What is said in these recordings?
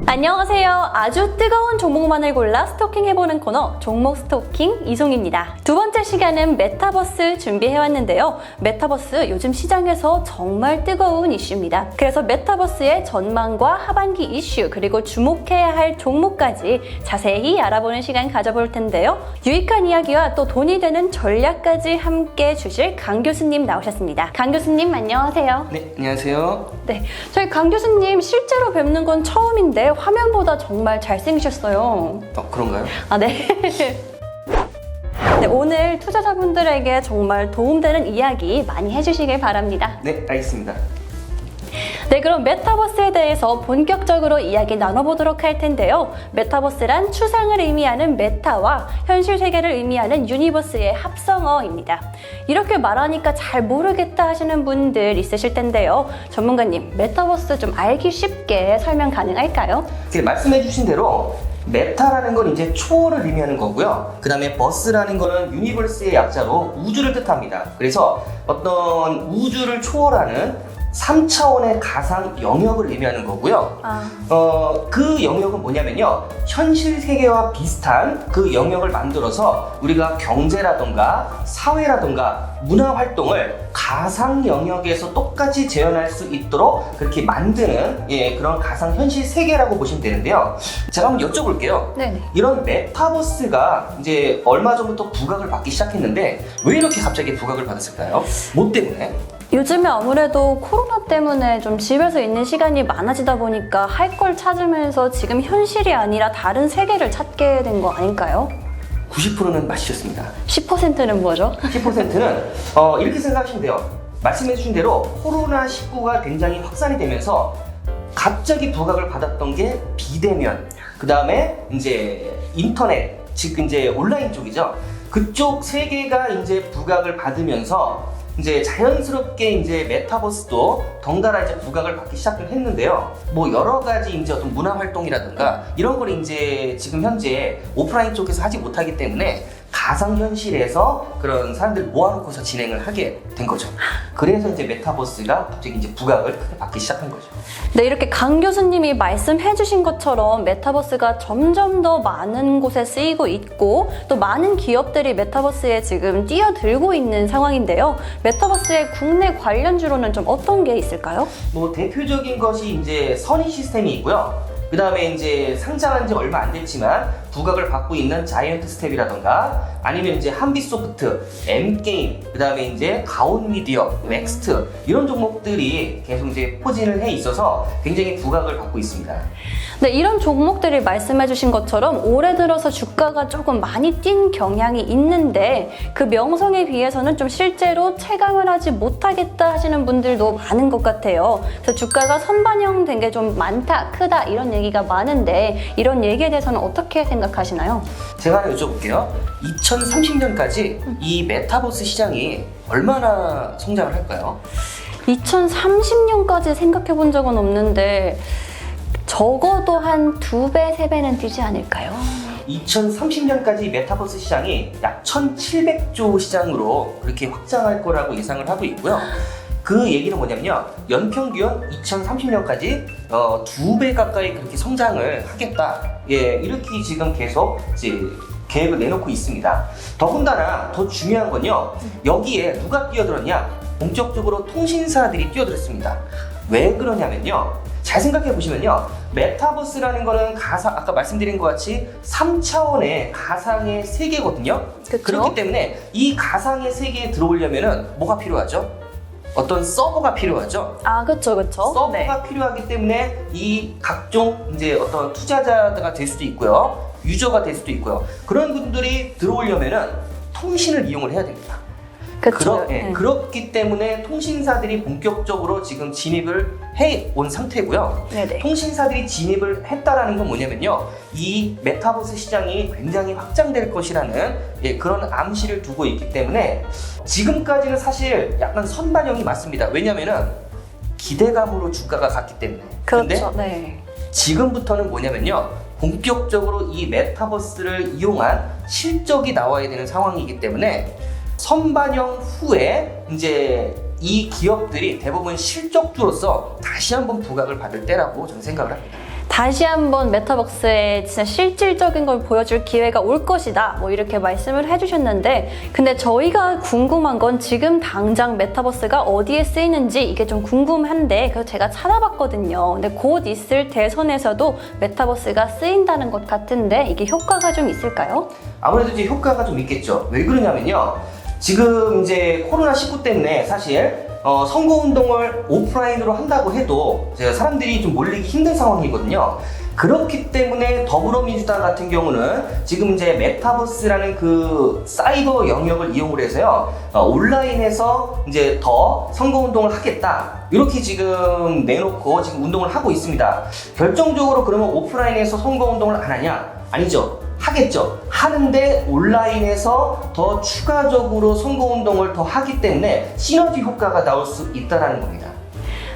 안녕하세요. 아주 뜨거운 종목만을 골라 스토킹해보는 코너 종목 스토킹 이송입니다. 두 번째 시간은 메타버스 준비해왔는데요. 메타버스 요즘 시장에서 정말 뜨거운 이슈입니다. 그래서 메타버스의 전망과 하반기 이슈 그리고 주목해야 할 종목까지 자세히 알아보는 시간 가져볼 텐데요. 유익한 이야기와 또 돈이 되는 전략까지 함께 주실 강 교수님 나오셨습니다. 강 교수님 안녕하세요. 네, 안녕하세요. 네, 저희 강 교수님 실제로 뵙는 건 처음인데 화면보다 정말 잘생기셨어요. 그런가요? 아, 네. 네, 오늘 투자자분들에게 정말 도움되는 이야기 많이 해주시길 바랍니다. 네, 알겠습니다. 네, 그럼 메타버스에 대해서 본격적으로 이야기 나눠보도록 할 텐데요. 메타버스란 추상을 의미하는 메타와 현실 세계를 의미하는 유니버스의 합성어입니다. 이렇게 말하니까 잘 모르겠다 하시는 분들 있으실 텐데요. 전문가님, 메타버스 좀 알기 쉽게 설명 가능할까요? 말씀해 주신 대로 메타라는 건 이제 초월을 의미하는 거고요. 그 다음에 버스라는 거는 유니버스의 약자로 우주를 뜻합니다. 그래서 어떤 우주를 초월하는 3차원의 가상 영역을 의미하는 거고요. 그 영역은 뭐냐면요. 현실 세계와 비슷한 그 영역을 만들어서 우리가 경제라던가 사회라던가 문화 활동을 가상 영역에서 똑같이 재현할 수 있도록 그렇게 만드는 그런 가상 현실 세계라고 보시면 되는데요. 제가 한번 여쭤볼게요. 네네. 이런 메타버스가 이제 얼마 전부터 부각을 받기 시작했는데 왜 이렇게 갑자기 부각을 받았을까요? 뭐 때문에? 요즘에 아무래도 코로나 때문에 좀 집에서 있는 시간이 많아지다 보니까 할 걸 찾으면서 지금 현실이 아니라 다른 세계를 찾게 된 거 아닐까요? 90%는 맞으셨습니다. 10%는 뭐죠? 10%는 이렇게 생각하시면 돼요. 말씀해 주신 대로 코로나19가 굉장히 확산이 되면서 갑자기 부각을 받았던 게 비대면, 그 다음에 이제 인터넷, 즉 이제 온라인 쪽이죠. 그쪽 세계가 이제 부각을 받으면서 이제 자연스럽게 이제 메타버스도 덩달아 이제 부각을 받기 시작을 했는데요. 뭐 여러 가지 이제 어떤 문화 활동이라든가 이런 걸 이제 지금 현재 오프라인 쪽에서 하지 못하기 때문에 가상현실에서 그런 사람들 모아놓고서 진행을 하게 된 거죠. 그래서 이제 메타버스가 갑자기 이제 부각을 크게 받기 시작한 거죠. 네, 이렇게 강 교수님이 말씀해주신 것처럼 메타버스가 점점 더 많은 곳에 쓰이고 있고 또 많은 기업들이 메타버스에 지금 뛰어들고 있는 상황인데요. 메타버스의 국내 관련주로는 좀 어떤 게 있을까요? 뭐 대표적인 것이 이제 선의 시스템이 있고요. 그 다음에 이제 상장한 지 얼마 안 됐지만 부각을 받고 있는 자이언트 스텝이라던가 아니면 이제 한빛소프트, M게임, 그 다음에 이제 가온미디어, 넥스트 이런 종목들이 계속 이제 포진을 해 있어서 굉장히 부각을 받고 있습니다. 네, 이런 종목들이 말씀해주신 것처럼 올해 들어서 주가가 조금 많이 뛴 경향이 있는데 그 명성에 비해서는 좀 실제로 체감을 하지 못하겠다 하시는 분들도 많은 것 같아요. 그래서 주가가 선반영된 게 좀 많다, 크다 이런 얘기가 많은데 이런 얘기에 대해서는 어떻게 생각하시나요? 제가 하나 여쭤볼게요. 2030년까지 이 메타버스 시장이 얼마나 성장을 할까요? 2030년까지 생각해 본 적은 없는데 적어도 한 2배, 3배는 뛰지 않을까요? 2030년까지 메타버스 시장이 약 1,700조 시장으로 그렇게 확장할 거라고 예상을 하고 있고요. 그 얘기는 뭐냐면요. 연평균 2030년까지 2배 가까이 그렇게 성장을 하겠다. 이렇게 지금 계속 이제 계획을 내놓고 있습니다. 더군다나 더 중요한 건요. 여기에 누가 뛰어들었냐? 본격적으로 통신사들이 뛰어들었습니다. 왜 그러냐면요. 잘 생각해 보시면요. 메타버스라는 거는 아까 말씀드린 것 같이 3차원의 가상의 세계거든요. 그쵸? 그렇기 때문에 이 가상의 세계에 들어오려면은 뭐가 필요하죠? 어떤 서버가 필요하죠. 아, 그쵸. 서버가 네. 필요하기 때문에 이 각종 이제 어떤 투자자가 될 수도 있고요. 유저가 될 수도 있고요. 그런 분들이 들어오려면은 통신을 이용을 해야 됩니다. 그쵸. 그렇기 때문에 통신사들이 본격적으로 지금 진입을 해온 상태고요. 네네. 통신사들이 진입을 했다라는 건 뭐냐면요. 이 메타버스 시장이 굉장히 확장될 것이라는 그런 암시를 두고 있기 때문에 지금까지는 사실 약간 선반영이 맞습니다. 왜냐면은 기대감으로 주가가 갔기 때문에. 그렇죠. 네. 지금부터는 뭐냐면요. 본격적으로 이 메타버스를 이용한 실적이 나와야 되는 상황이기 때문에 선반영 후에 이제 이 기업들이 대부분 실적주로서 다시 한번 부각을 받을 때라고 저는 생각을 합니다. 다시 한번 메타버스의 진짜 실질적인 걸 보여줄 기회가 올 것이다. 뭐 이렇게 말씀을 해주셨는데, 근데 저희가 궁금한 건 지금 당장 메타버스가 어디에 쓰이는지 이게 좀 궁금한데, 그래서 제가 찾아봤거든요. 근데 곧 있을 대선에서도 메타버스가 쓰인다는 것 같은데 이게 효과가 좀 있을까요? 아무래도 이제 효과가 좀 있겠죠. 왜 그러냐면요. 지금 이제 코로나19 때문에 사실 선거운동을 오프라인으로 한다고 해도 사람들이 좀 몰리기 힘든 상황이거든요. 그렇기 때문에 더불어민주당 같은 경우는 지금 이제 메타버스라는 그 사이버 영역을 이용을 해서요, 온라인에서 이제 더 선거운동을 하겠다. 이렇게 지금 내놓고 지금 운동을 하고 있습니다. 결정적으로 그러면 오프라인에서 선거운동을 안 하냐? 아니죠. 하겠죠. 하는데 온라인에서 더 추가적으로 선거운동을 더 하기 때문에 시너지 효과가 나올 수 있다는 겁니다.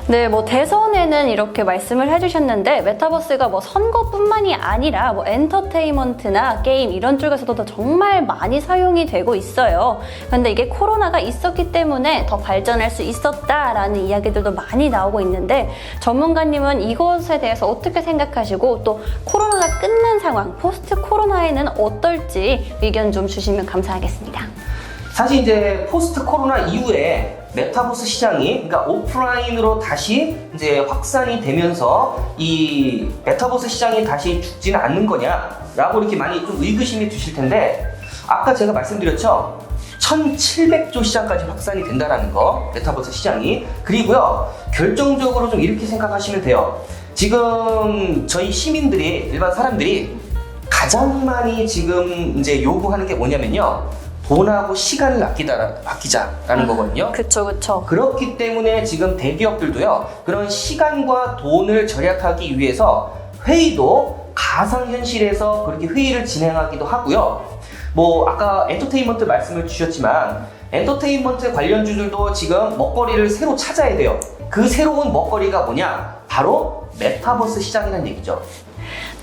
네, 뭐 대선에는 이렇게 말씀을 해주셨는데 메타버스가 뭐 선거뿐만이 아니라 뭐 엔터테인먼트나 게임 이런 쪽에서도 정말 많이 사용이 되고 있어요. 그런데 이게 코로나가 있었기 때문에 더 발전할 수 있었다라는 이야기들도 많이 나오고 있는데, 전문가님은 이것에 대해서 어떻게 생각하시고 또 코로나가 끝난 상황, 포스트 코로나에는 어떨지 의견 좀 주시면 감사하겠습니다. 사실 이제 포스트 코로나 이후에 메타버스 시장이, 그러니까 오프라인으로 다시 이제 확산이 되면서 이 메타버스 시장이 다시 죽지는 않는 거냐라고 이렇게 많이 좀 의구심이 드실 텐데, 아까 제가 말씀드렸죠. 1700조 시장까지 확산이 된다라는 거, 메타버스 시장이. 그리고요, 결정적으로 좀 이렇게 생각하시면 돼요. 지금 저희 시민들이, 일반 사람들이 가장 많이 지금 이제 요구하는 게 뭐냐면요, 돈하고 시간을 아끼자라는 거거든요. 그쵸. 그렇기 때문에 지금 대기업들도요, 그런 시간과 돈을 절약하기 위해서 회의도 가상현실에서 그렇게 회의를 진행하기도 하고요. 뭐 아까 엔터테인먼트 말씀을 주셨지만, 엔터테인먼트 관련주들도 지금 먹거리를 새로 찾아야 돼요. 그 새로운 먹거리가 뭐냐? 바로 메타버스 시장이라는 얘기죠.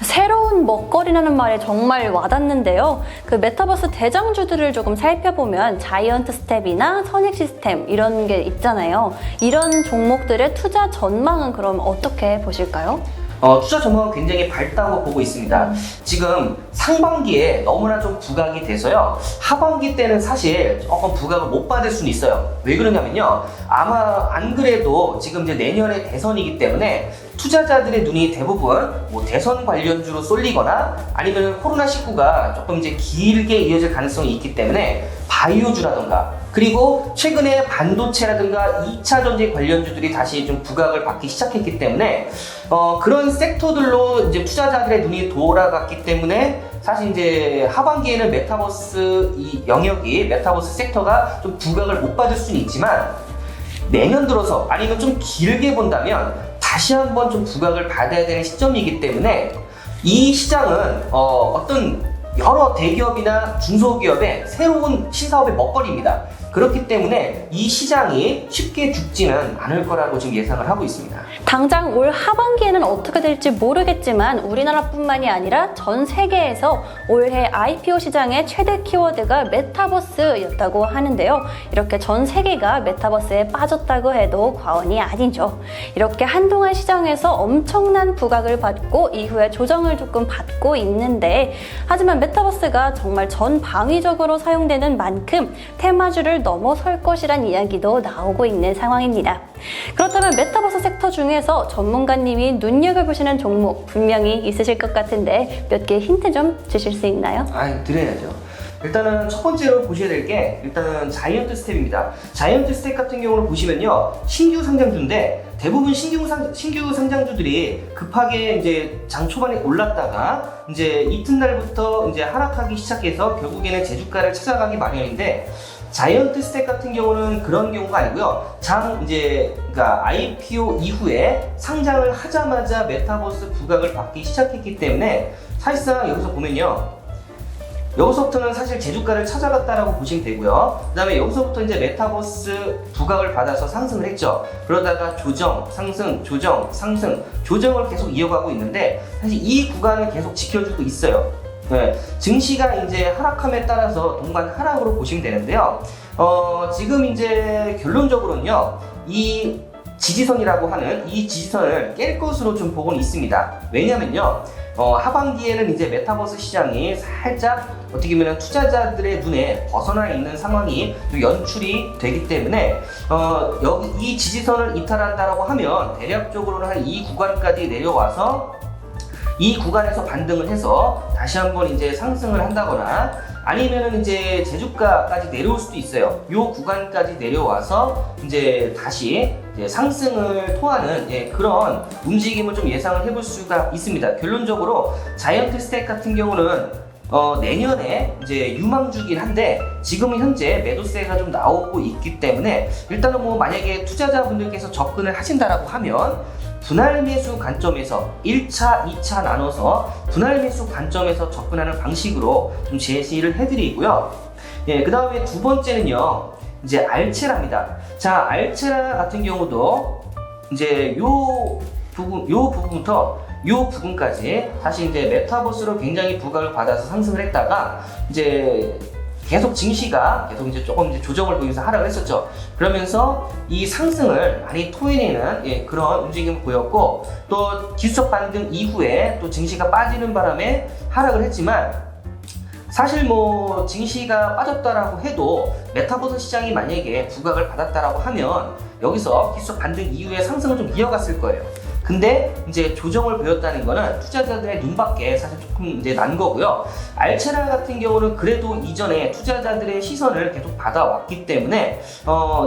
새로운 먹거리라는 말에 정말 와닿는데요. 그 메타버스 대장주들을 조금 살펴보면 자이언트 스텝이나 선익 시스템 이런 게 있잖아요. 이런 종목들의 투자 전망은 그럼 어떻게 보실까요? 투자 전망은 굉장히 밝다고 보고 있습니다. 지금 상반기에 너무나 좀 부각이 돼서요, 하반기 때는 사실 조금 부각을 못 받을 수는 있어요. 왜 그러냐면요, 아마 안 그래도 지금 이제 내년에 대선이기 때문에 투자자들의 눈이 대부분 뭐 대선 관련주로 쏠리거나 아니면 코로나19가 조금 이제 길게 이어질 가능성이 있기 때문에 바이오주라던가, 그리고 최근에 반도체라든가 2차 전지 관련주들이 다시 좀 부각을 받기 시작했기 때문에 그런 섹터들로 이제 투자자들의 눈이 돌아갔기 때문에 사실 이제 하반기에는 메타버스 이 영역이, 메타버스 섹터가 좀 부각을 못 받을 수는 있지만, 내년 들어서 아니면 좀 길게 본다면 다시 한번 좀 부각을 받아야 되는 시점이기 때문에 이 시장은 어떤 여러 대기업이나 중소기업의 새로운 신사업의 먹거리입니다. 그렇기 때문에 이 시장이 쉽게 죽지는 않을 거라고 지금 예상을 하고 있습니다. 당장 올 하반기에는 어떻게 될지 모르겠지만 우리나라뿐만이 아니라 전 세계에서 올해 IPO 시장의 최대 키워드가 메타버스였다고 하는데요. 이렇게 전 세계가 메타버스에 빠졌다고 해도 과언이 아니죠. 이렇게 한동안 시장에서 엄청난 부각을 받고 이후에 조정을 조금 받고 있는데, 하지만 메타버스가 정말 전방위적으로 사용되는 만큼 테마주를 넘어설 것이란 이야기도 나오고 있는 상황입니다. 그렇다면 메타버스 섹터 중에서 전문가님이 눈여겨보시는 종목 분명히 있으실 것 같은데 몇 개 힌트 좀 주실 수 있나요? 드려야죠. 일단은 첫 번째로 보셔야 될 게 일단은 자이언트 스텝입니다. 자이언트 스텝 같은 경우를 보시면요, 신규 상장주인데 대부분 신규 상장주들이 급하게 이제 장 초반에 올랐다가 이제 이튿날부터 이제 하락하기 시작해서 결국에는 제주가를 찾아가기 마련인데, 자이언트 스텝 같은 경우는 그런 경우가 아니고요. 그러니까 IPO 이후에 상장을 하자마자 메타버스 부각을 받기 시작했기 때문에 사실상 여기서 보면요, 여기서부터는 사실 제주가를 찾아갔다라고 보시면 되고요. 그 다음에 여기서부터 이제 메타버스 부각을 받아서 상승을 했죠. 그러다가 조정, 상승, 조정, 상승, 조정을 계속 이어가고 있는데 사실 이 구간을 계속 지켜주고 있어요. 네, 증시가 이제 하락함에 따라서 동반 하락으로 보시면 되는데요. 지금 이제 결론적으로는요, 이 지지선이라고 하는 이 지지선을 깰 것으로 좀 보고는 있습니다. 왜냐면요, 하반기에는 이제 메타버스 시장이 살짝 어떻게 보면 투자자들의 눈에 벗어나 있는 상황이 또 연출이 되기 때문에 여기 이 지지선을 이탈한다라고 하면 대략적으로는 한 이 구간까지 내려와서 이 구간에서 반등을 해서 다시 한번 이제 상승을 한다거나 아니면은 이제 제주가까지 내려올 수도 있어요. 이 구간까지 내려와서 이제 다시 이제 상승을 토하는 그런 움직임을 좀 예상을 해볼 수가 있습니다. 결론적으로 자이언트 스택 같은 경우는 내년에 이제 유망주긴 한데 지금은 현재 매도세가 좀 나오고 있기 때문에 일단은 뭐 만약에 투자자분들께서 접근을 하신다라고 하면 분할 매수 관점에서 1차, 2차 나눠서 분할 매수 관점에서 접근하는 방식으로 좀 제시를 해드리고요. 그 다음에 두 번째는요, 이제 알체라입니다. 자, 알체라 같은 경우도 이제 요 부분부터 요 부분까지 다시 이제 메타버스로 굉장히 부각을 받아서 상승을 했다가 이제 계속 증시가 계속 이제 조금 이제 조정을 보이면서 하락을 했었죠. 그러면서 이 상승을 많이 토해내는 그런 움직임을 보였고, 또 기술적 반등 이후에 또 증시가 빠지는 바람에 하락을 했지만, 사실 뭐 증시가 빠졌다라고 해도 메타버스 시장이 만약에 부각을 받았다라고 하면 여기서 기술적 반등 이후에 상승을 좀 이어갔을 거예요. 근데 이제 조정을 보였다는 거는 투자자들의 눈밖에 사실 조금 이제 난 거고요. 알체라 같은 경우는 그래도 이전에 투자자들의 시선을 계속 받아왔기 때문에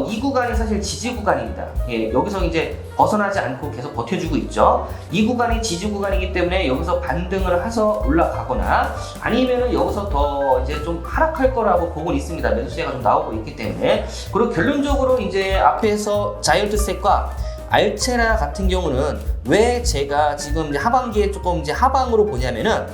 이 구간이 사실 지지 구간입니다. 여기서 이제 벗어나지 않고 계속 버텨주고 있죠. 이 구간이 지지 구간이기 때문에 여기서 반등을 해서 올라가거나 아니면은 여기서 더 이제 좀 하락할 거라고 보고는 있습니다. 매수세가 좀 나오고 있기 때문에. 그리고 결론적으로 이제 앞에서 자이언트 스택과 알체라 같은 경우는 왜 제가 지금 이제 하반기에 조금 이제 하방으로 보냐면은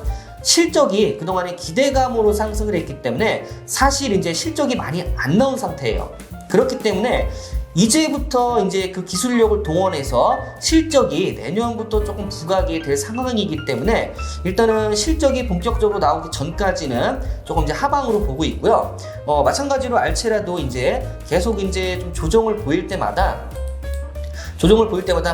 실적이 그동안에 기대감으로 상승을 했기 때문에 사실 이제 실적이 많이 안 나온 상태예요. 그렇기 때문에 이제부터 이제 그 기술력을 동원해서 실적이 내년부터 조금 부각이 될 상황이기 때문에 일단은 실적이 본격적으로 나오기 전까지는 조금 이제 하방으로 보고 있고요. 마찬가지로 알체라도 이제 계속 이제 좀 조정을 보일 때마다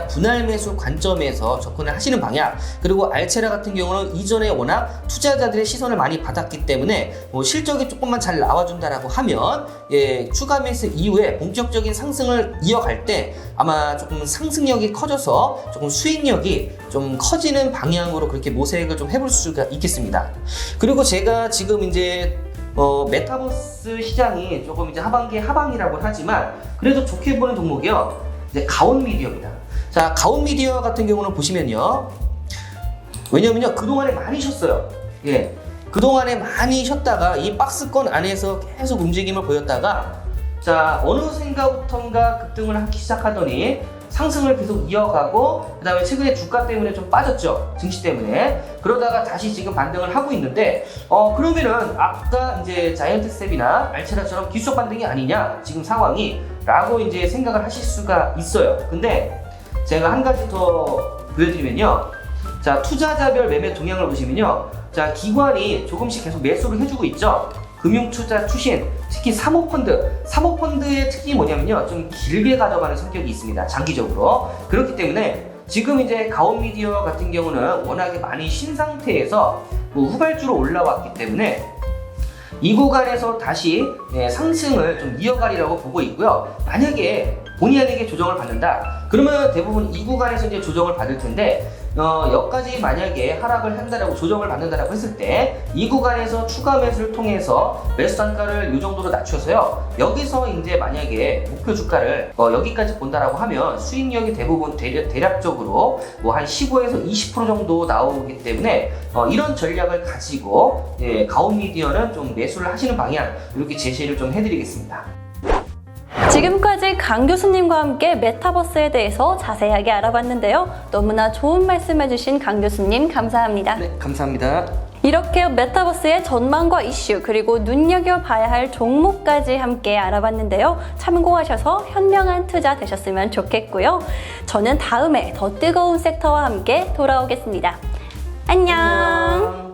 분할 매수 관점에서 접근을 하시는 방향, 그리고 알체라 같은 경우는 이전에 워낙 투자자들의 시선을 많이 받았기 때문에 실적이 조금만 잘 나와준다라고 하면 추가 매수 이후에 본격적인 상승을 이어갈 때 아마 조금 상승력이 커져서 조금 수익력이 좀 커지는 방향으로 그렇게 모색을 좀 해볼 수가 있겠습니다. 그리고 제가 지금 이제 메타버스 시장이 조금 이제 하반기에 하방이라고 하지만 그래도 좋게 보는 종목이요. 가온 미디어입니다. 자, 가온 미디어 같은 경우는 보시면요. 왜냐면요, 그동안에 많이 쉬었어요. 그동안에 많이 쉬었다가 이 박스권 안에서 계속 움직임을 보였다가 자, 어느 생각부터인가 급등을 하기 시작하더니 상승을 계속 이어가고 그 다음에 최근에 주가 때문에 좀 빠졌죠. 증시 때문에. 그러다가 다시 지금 반등을 하고 있는데 그러면은 아까 이제 자이언트 스텝이나 알체라처럼 기술적 반등이 아니냐 지금 상황이 라고 이제 생각을 하실 수가 있어요. 근데 제가 한 가지 더 보여드리면요. 자, 투자자별 매매 동향을 보시면요. 자, 기관이 조금씩 계속 매수를 해주고 있죠. 금융투자 추신, 특히 사모펀드의 특징이 뭐냐면요. 좀 길게 가져가는 성격이 있습니다. 장기적으로. 그렇기 때문에 지금 이제 가온 미디어 같은 경우는 워낙에 많이 신 상태에서 후발주로 올라왔기 때문에 이 구간에서 다시 상승을 좀 이어가리라고 보고 있고요. 만약에 본의 아니게 조정을 받는다. 그러면 대부분 이 구간에서 이제 조정을 받을 텐데 여기까지 만약에 하락을 한다라고 조정을 받는다라고 했을 때 이 구간에서 추가 매수를 통해서 매수 단가를 이 정도로 낮춰서요. 여기서 이제 만약에 목표 주가를 여기까지 본다라고 하면 수익력이 대부분 대략적으로 뭐 한 15에서 20% 정도 나오기 때문에 이런 전략을 가지고 가온 미디어는 좀 매수를 하시는 방향 이렇게 제시를 좀 해드리겠습니다. 지금까지 강 교수님과 함께 메타버스에 대해서 자세하게 알아봤는데요. 너무나 좋은 말씀 해주신 강 교수님 감사합니다. 네, 감사합니다. 이렇게 메타버스의 전망과 이슈 그리고 눈여겨봐야 할 종목까지 함께 알아봤는데요. 참고하셔서 현명한 투자 되셨으면 좋겠고요. 저는 다음에 더 뜨거운 섹터와 함께 돌아오겠습니다. 안녕.